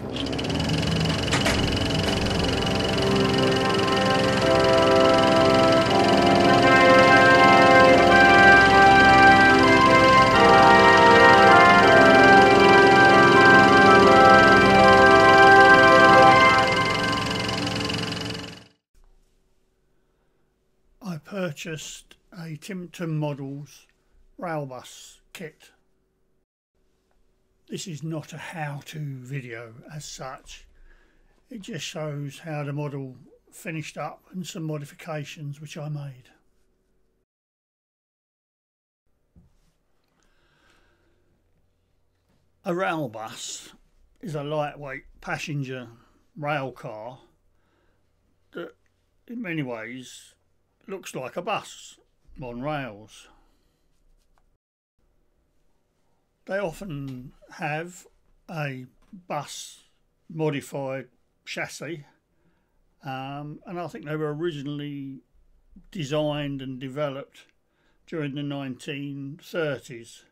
I purchased a Timpton Models rail bus kit. This is not a how-to video as such. It just shows how the model finished up and some modifications which I made. A rail bus is a lightweight passenger rail car that in many ways looks like a bus on rails. They often have a bus modified chassis, and I think they were originally designed and developed during the 1930s.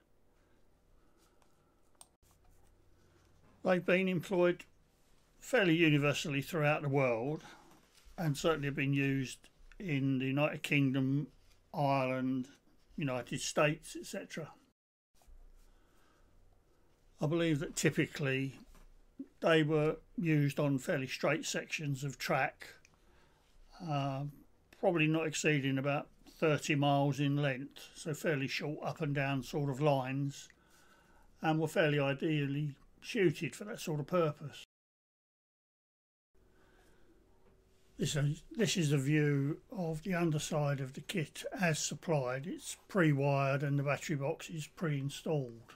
They've been employed fairly universally throughout the world and certainly have been used in the United Kingdom, Ireland, United States, etc. I believe that typically they were used on fairly straight sections of track, probably not exceeding about 30 miles in length, so fairly short up and down sort of lines, and were fairly ideally suited for that sort of purpose. This is a view of the underside of the kit as supplied. It's pre-wired and the battery box is pre-installed.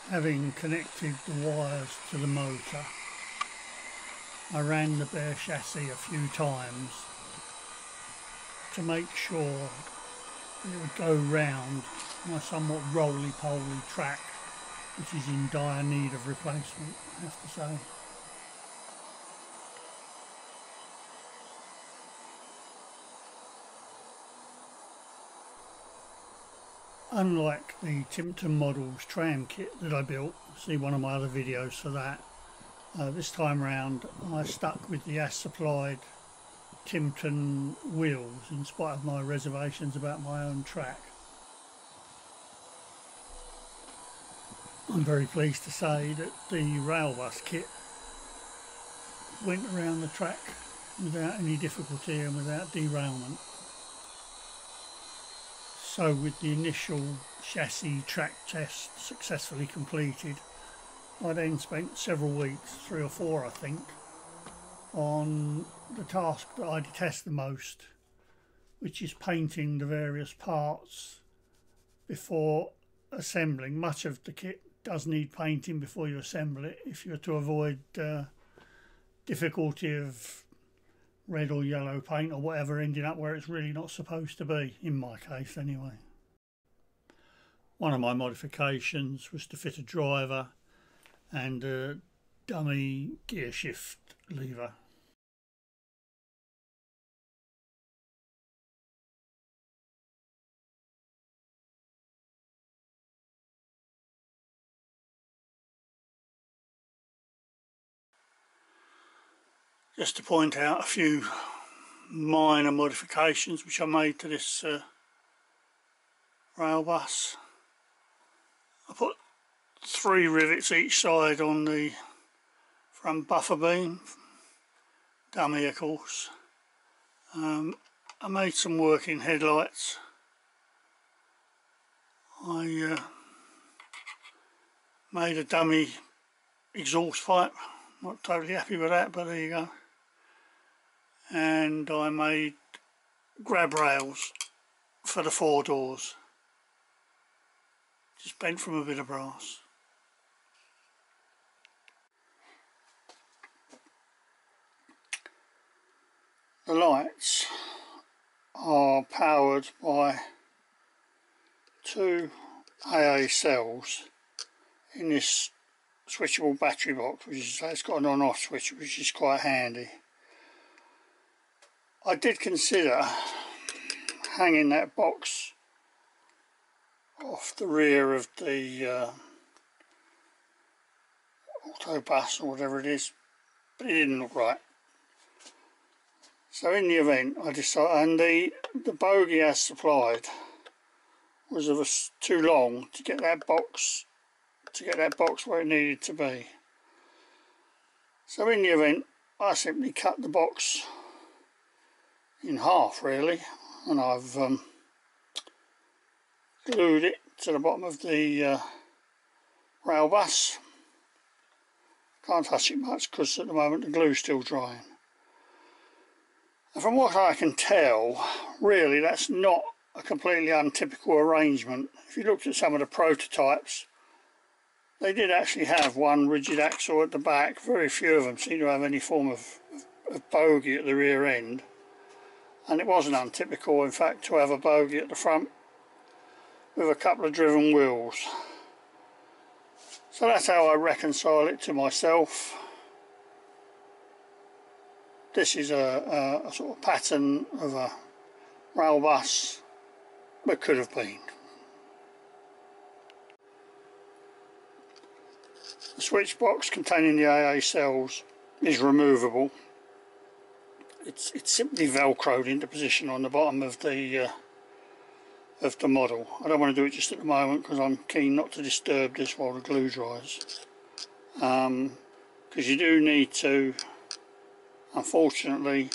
Having connected the wires to the motor, I ran the bare chassis a few times to make sure it would go round my somewhat roly-poly track, which is in dire need of replacement, I have to say. Unlike the Timpton Models tram kit that I built, see one of my other videos for that, this time round I stuck with the as supplied Timpton wheels in spite of my reservations about my own track. I'm very pleased to say that the rail bus kit went around the track without any difficulty and without derailment. So with the initial chassis track test successfully completed, I then spent several weeks, 3 or 4 I think, on the task that I detest the most, which is painting the various parts before assembling. Much of the kit does need painting before you assemble it if you're to avoid difficulty of red or yellow paint or whatever ending up where it's really not supposed to be, in my case anyway. One of my modifications was to fit a driver and a dummy gear shift lever. Just to point out a few minor modifications which I made to this rail bus. I put 3 rivets each side on the front buffer beam, dummy of course. I made some working headlights. I made a dummy exhaust pipe. Not totally happy with that, but there you go. And I made grab rails for the 4 doors, just bent from a bit of brass. The lights are powered by 2 AA cells in this switchable battery box, which is, it's got an on-off switch, which is quite handy. I did consider hanging that box off the rear of the Autobus or whatever it is, but it didn't look right. So in the event I decided, and the bogie as supplied was too long to get that box where it needed to be. So in the event I simply cut the box in half really, and I've glued it to the bottom of the rail bus. Can't touch it much because at the moment the glue's still drying. And from what I can tell, really that's not a completely untypical arrangement. If you looked at some of the prototypes, they did actually have one rigid axle at the back. Very few of them seem to have any form of bogie at the rear end, and it wasn't untypical in fact to have a bogie at the front with a couple of driven wheels. So that's how I reconcile it to myself. This is a sort of pattern of a rail bus that could have been. The switch box containing the AA cells is removable. It's simply velcroed into position on the bottom of the model. I don't want to do it just at the moment because I'm keen not to disturb this while the glue dries. Because you do need to, unfortunately,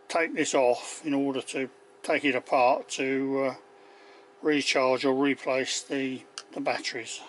take this off in order to take it apart to recharge or replace the batteries.